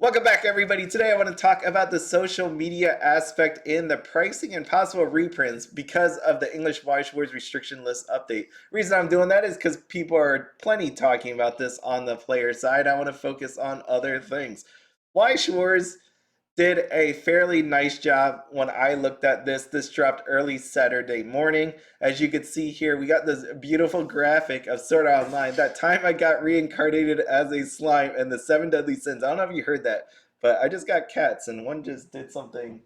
Welcome back, everybody. Today I want to talk about the social media aspect in the pricing and possible reprints because of the English Weiss Schwarz restriction list update. Reason I'm doing that is because people are plenty talking about this on the player side. I want to focus on other things. Weiss Schwarz did a fairly nice job when I looked at this. This dropped early Saturday morning. As you can see here, we got this beautiful graphic of Sword Art Online. That time I got reincarnated as a slime and the 7 deadly sins. I don't know if you heard that, but I just got cats and one just did something.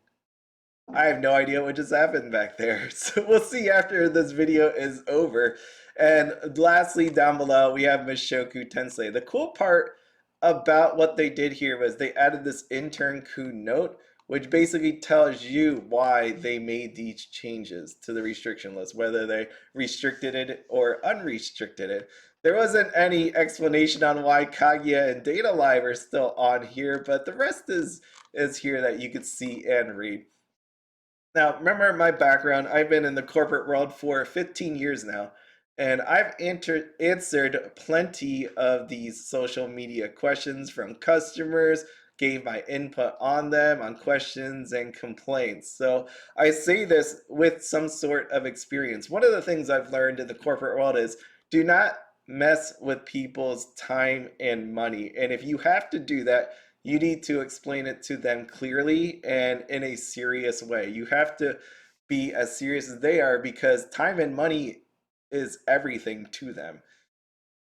I have no idea what just happened back there. So we'll see after this video is over. And lastly, down below, we have Mushoku Tensei. The cool part about what they did here was they added this intern coup note, which basically tells you why they made these changes to the restriction list, whether they restricted it or unrestricted it. There wasn't any explanation on why Kaguya and Data Live are still on here, but the rest is here that you could see and read. Now, remember my background, I've been in the corporate world for 15 years now, and I've answered plenty of these social media questions from customers, gave my input on them, on questions and complaints. So I say this with some sort of experience. One of the things I've learned in the corporate world is do not mess with people's time and money. And if you have to do that, you need to explain it to them clearly and in a serious way. You have to be as serious as they are because time and money is everything to them.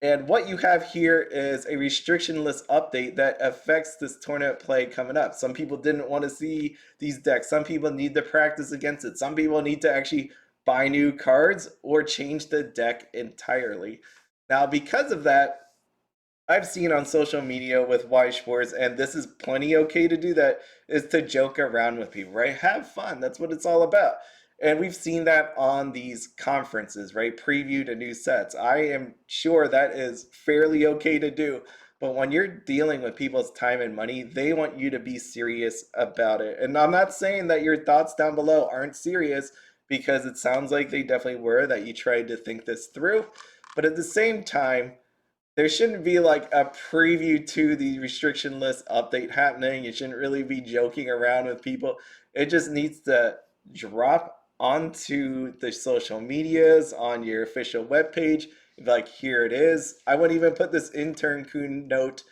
And what you have here is a restriction list update that affects this tournament play coming up. Some people didn't want to see these decks. Some people need to practice against it. Some people need to actually buy new cards or change the deck entirely. Now, because of that, I've seen on social media with Weiss Schwarz, and this is plenty okay to do that, is to joke around with people, right? Have fun. That's what it's all about. And we've seen that on these conferences, right? Preview to new sets. I am sure that is fairly okay to do. But when you're dealing with people's time and money, they want you to be serious about it. And I'm not saying that your thoughts down below aren't serious because it sounds like they definitely were, that you tried to think this through. But at the same time, there shouldn't be like a preview to the restriction list update happening. You shouldn't really be joking around with people. It just needs to drop onto the social medias, on your official webpage. Like, here it is. I wouldn't even put this intern kun note.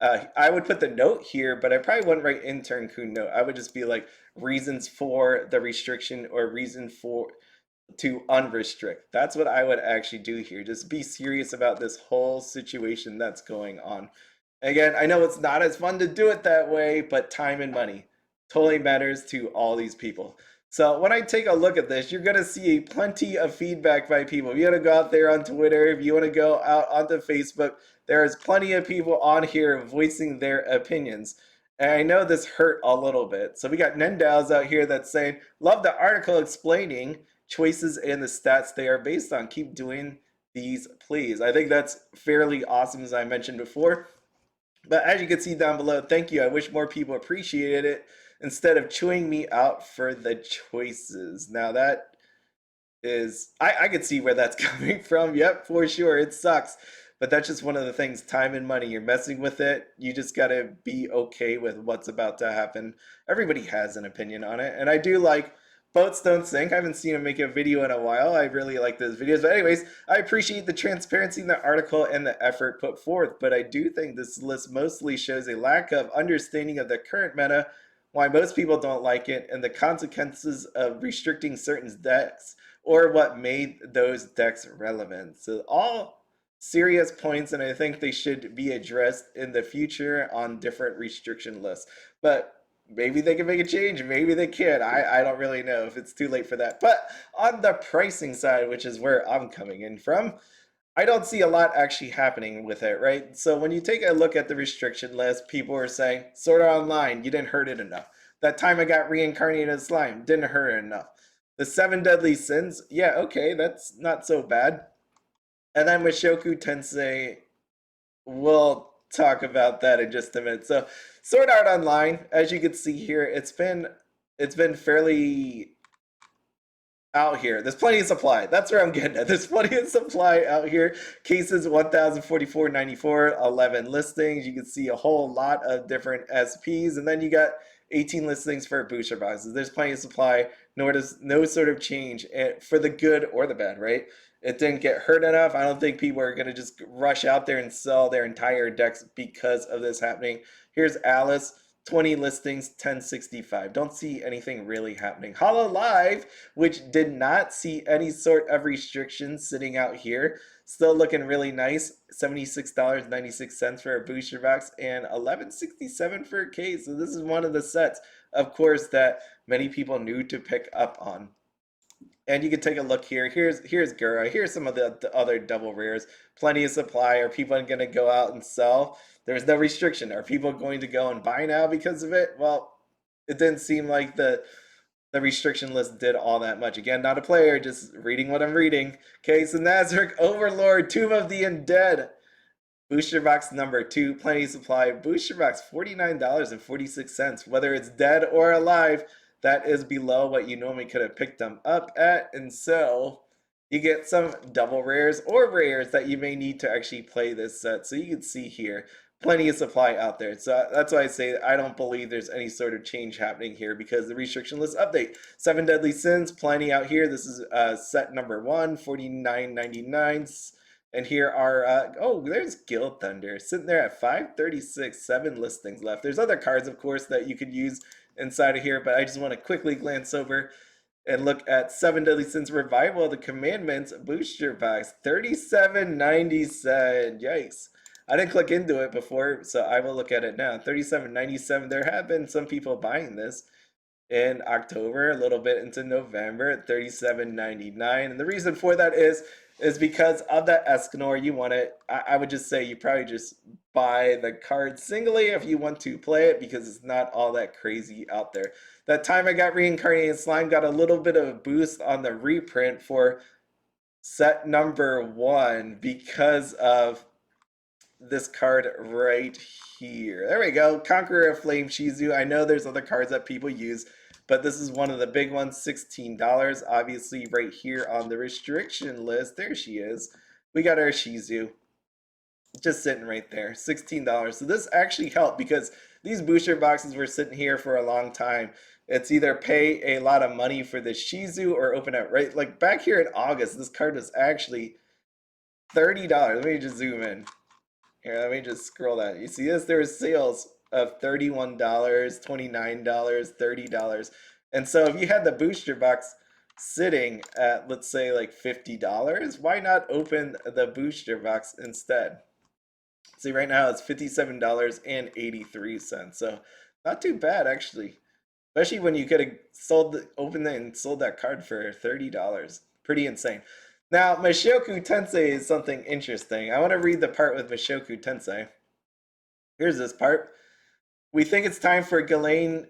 I would put the note here, but I probably wouldn't write intern kun note. I would just be like reasons for the restriction or reason for to unrestrict. That's what I would actually do here. Just be serious about this whole situation that's going on. Again, I know it's not as fun to do it that way, but time and money totally matters to all these people. So when I take a look at this, you're going to see plenty of feedback by people. If you want to go out there on Twitter, if you want to go out onto Facebook, there's plenty of people on here voicing their opinions. And I know this hurt a little bit. So we got Nendows out here that's saying, love the article explaining choices and the stats they are based on. Keep doing these, please. I think that's fairly awesome, as I mentioned before. But as you can see down below, thank you. I wish more people appreciated it instead of chewing me out for the choices. Now that is, I could see where that's coming from. Yep, for sure. It sucks. But that's just one of the things, time and money. You're messing with it. You just got to be okay with what's about to happen. Everybody has an opinion on it. And I do like Boats Don't Sink. I haven't seen him make a video in a while. I really like those videos. But anyways, I appreciate the transparency in the article and the effort put forth. But I do think this list mostly shows a lack of understanding of the current meta, why most people don't like it, and the consequences of restricting certain decks or what made those decks relevant. So all serious points, and I think they should be addressed in the future on different restriction lists. But maybe they can make a change, maybe they can't. I don't really know if it's too late for that. But on the pricing side, which is where I'm coming in from, I don't see a lot actually happening with it, right? So when you take a look at the restriction list, people are saying, Sword Art Online, you didn't hurt it enough. That time I got reincarnated as slime, didn't hurt it enough. The 7 deadly sins, yeah, okay, that's not so bad. And then Mushoku Tensei, we'll talk about that in just a minute. So Sword Art Online, as you can see here, it's been fairly, out here. There's plenty of supply. That's where I'm getting at. There's plenty of supply out here. Cases 1,044.94, 11 listings. You can see a whole lot of different SPs, and then you got 18 listings for booster boxes. There's plenty of supply. No sort of change for the good or the bad, right? It didn't get hurt enough. I don't think people are going to just rush out there and sell their entire decks because of this happening. Here's Alice. 20 listings, 1065. Don't see anything really happening. Hololive, which did not see any sort of restrictions sitting out here, still looking really nice. $76.96 for a booster box and $11.67 for a case. So this is one of the sets, of course, that many people knew to pick up on. And you can take a look here. Here's Gura. Here's some of the other double rares. Plenty of supply. Are people going to go out and sell? There's no restriction. Are people going to go and buy now because of it? Well, it didn't seem like the restriction list did all that much. Again, not a player, just reading what I'm reading. Okay, so Nazarick Overlord, Tomb of the Undead. Booster box number 2, plenty of supply. Booster box, $49.46. Whether it's dead or alive, that is below what you normally could have picked them up at. And so you get some double rares or rares that you may need to actually play this set. So you can see here, plenty of supply out there. So that's why I say I don't believe there's any sort of change happening here because the restriction list update. 7 Deadly Sins, plenty out here. This is set number 1, $49.99. And here are, oh, there's Guild Thunder sitting there at 536, 7 listings left. There's other cards, of course, that you could use inside of here, but I just want to quickly glance over and look at 7 Deadly Sins Revival of the Commandments booster box, $37.97. Yikes. I didn't click into it before, so I will look at it now. $37.97. There have been some people buying this in October, a little bit into November at $37.99. And the reason for that is because of that Escanor. You want it, I would just say you probably just buy the card singly if you want to play it because it's not all that crazy out there. That time I got Reincarnated Slime, got a little bit of a boost on the reprint for set number 1 because of this card right here. There we go. Conqueror of Flame Shizu. I know there's other cards that people use, but this is one of the big ones, $16. Obviously, right here on the restriction list. There she is. We got our Shizu. Just sitting right there, $16. So this actually helped because these booster boxes were sitting here for a long time. It's either pay a lot of money for the Shizu or open it right. Like back here in August, this card was actually $30. Let me just zoom in. Here, let me just scroll that. You see this? There was sales of $31, $29, $30. And so if you had the booster box sitting at, let's say, like $50, why not open the booster box instead? See, right now it's $57.83. So not too bad, actually. Especially when you could have opened it and sold that card for $30. Pretty insane. Now, Mushoku Tensei is something interesting. I want to read the part with Mushoku Tensei. Here's this part. We think it's time for Ghislaine.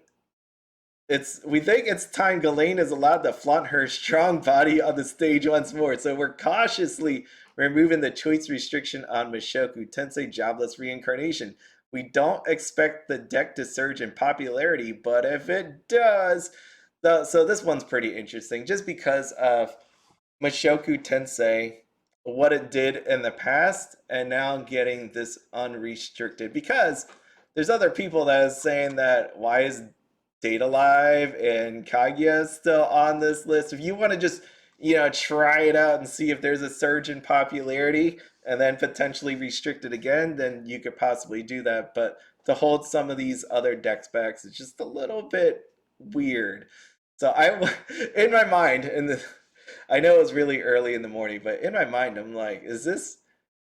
We think it's time Ghislaine is allowed to flaunt her strong body on the stage once more. So we're cautiously removing the choice restriction on Mushoku Tensei Jobless Reincarnation. We don't expect the deck to surge in popularity, but if it does, so this one's pretty interesting just because of Mushoku Tensei, what it did in the past, and now getting this unrestricted. Because there's other people that is saying that why is Data Live and Kaguya still on this list? If you want to just, try it out and see if there's a surge in popularity and then potentially restrict it again, then you could possibly do that. But to hold some of these other decks back is just a little bit weird. So in my mind, I know it's really early in the morning, but in my mind, I'm like, is this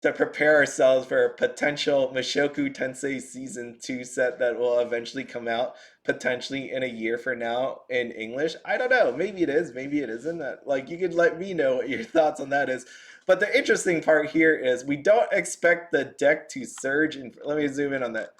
to prepare ourselves for a potential Mushoku Tensei Season 2 set that will eventually come out potentially in a year from now in English? I don't know. Maybe it is. Maybe it isn't. Like, you could let me know what your thoughts on that is. But the interesting part here is we don't expect the deck to surge. Let me zoom in on that.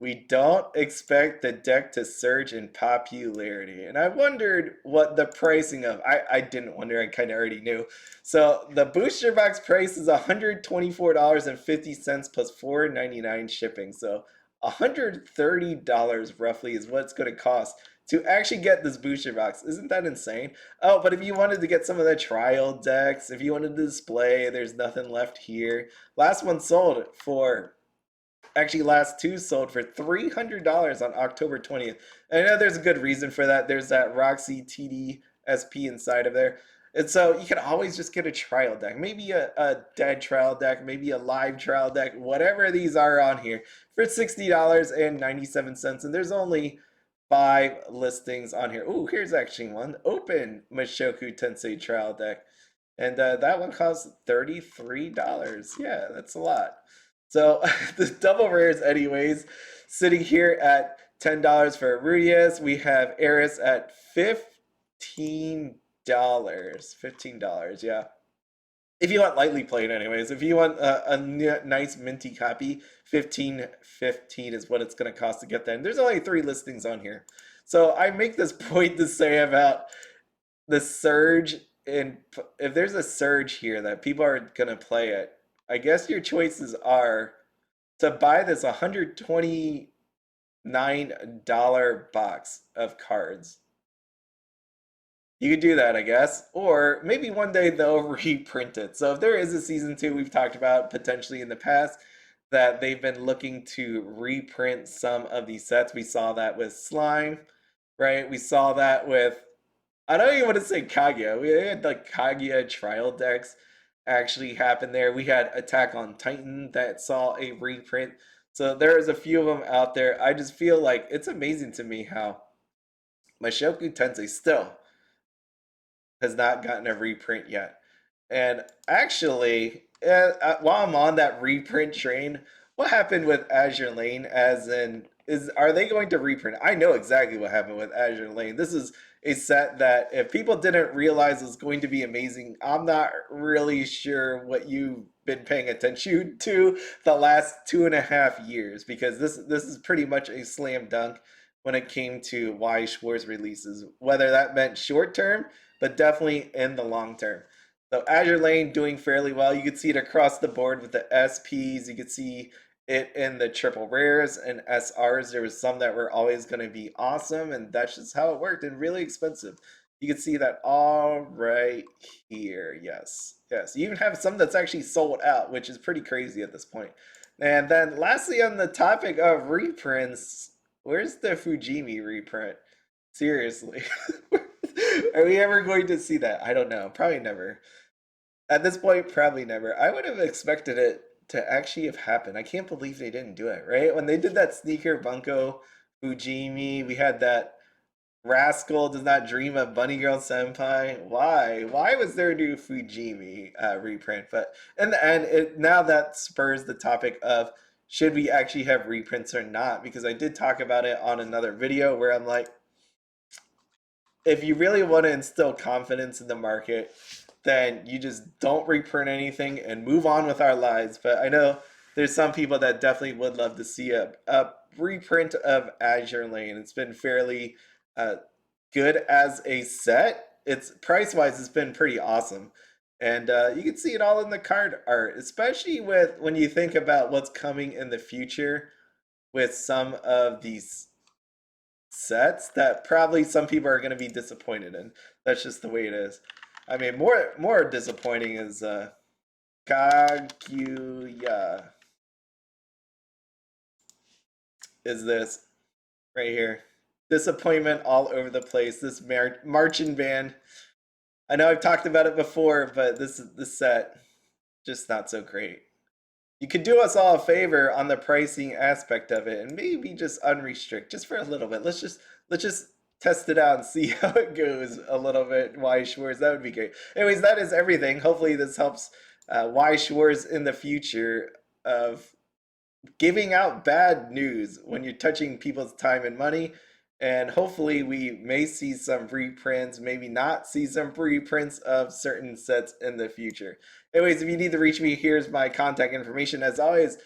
We don't expect the deck to surge in popularity. And I wondered what the pricing of, I didn't wonder, I kind of already knew. So the booster box price is $124.50 plus $4.99 shipping. So $130 roughly is what it's going to cost to actually get this booster box. Isn't that insane? Oh, but if you wanted to get some of the trial decks, if you wanted to display, there's nothing left here. Last one sold for, actually last two sold for $300 on October 20th. And I know there's a good reason for that. There's that Roxy TDSP inside of there. And so you can always just get a trial deck, maybe a dead trial deck, maybe a live trial deck, whatever these are on here for $60.97. And there's only 5 listings on here. Ooh, here's actually one. Open Mushoku Tensei trial deck. And that one costs $33. Yeah, that's a lot. So the double rares anyways, sitting here at $10 for Rudius. We have Eris at $15. $15, yeah. If you want lightly played anyways, if you want a nice minty copy, $15.15 is what it's going to cost to get that. And there's only 3 listings on here. So I make this point to say about the surge, and if there's a surge here that people are going to play it, I guess your choices are to buy this $129 box of cards. You could do that, I guess. Or maybe one day they'll reprint it. So if there is a season 2, we've talked about potentially in the past that they've been looking to reprint some of these sets. We saw that with Slime, right? We saw that with, I don't even want to say Kaguya. We had like Kaguya trial decks actually happen there. We had Attack on Titan that saw a reprint. So there's a few of them out there. I just feel like it's amazing to me how Mushoku Tensei still has not gotten a reprint yet. And actually, while I'm on that reprint train, what happened with Azure Lane? As in, are they going to reprint? I know exactly what happened with Azure Lane. This is a set that if people didn't realize was going to be amazing, I'm not really sure what you've been paying attention to the last 2.5 years, because this is pretty much a slam dunk when it came to Weiss Schwarz releases, whether that meant short term, but definitely in the long term. So Azure Lane doing fairly well. You could see it across the board with the SPs. You could see it in the triple rares and SRs. There was some that were always going to be awesome, and that's just how it worked, and really expensive. You can see that all right here. Yes, yes. You even have some that's actually sold out, which is pretty crazy at this point. And then lastly, on the topic of reprints, where's the Fujimi reprint? Seriously. Are we ever going to see that? I don't know. Probably never. At this point, probably never. I would have expected it to actually have happened. I can't believe they didn't do it, right? When they did that Sneaker Bunko Fujimi, we had that Rascal Does Not Dream of Bunny Girl Senpai. Why? Why was there a new Fujimi reprint? But in the end, now that spurs the topic of should we actually have reprints or not? Because I did talk about it on another video where I'm like, if you really want to instill confidence in the market, then you just don't reprint anything and move on with our lives. But I know there's some people that definitely would love to see a reprint of Azure Lane. It's been fairly good as a set. It's price-wise, it's been pretty awesome. And you can see it all in the card art, especially with when you think about what's coming in the future with some of these sets that probably some people are going to be disappointed in. That's just the way it is. I mean, more disappointing is Kaguya. Is this right here? Disappointment all over the place. This marching band. I know I've talked about it before, but this set just not so great. You could do us all a favor on the pricing aspect of it and maybe just unrestrict just for a little bit. Let's just test it out and see how it goes a little bit. Weiss Schwarz, that would be great. Anyways, that is everything. Hopefully this helps Weiss Schwarz in the future of giving out bad news when you're touching people's time and money. And hopefully we may see some reprints, maybe not see some reprints of certain sets in the future. Anyways, if you need to reach me, here's my contact information. As always,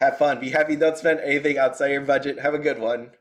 have fun, be happy, don't spend anything outside your budget. Have a good one.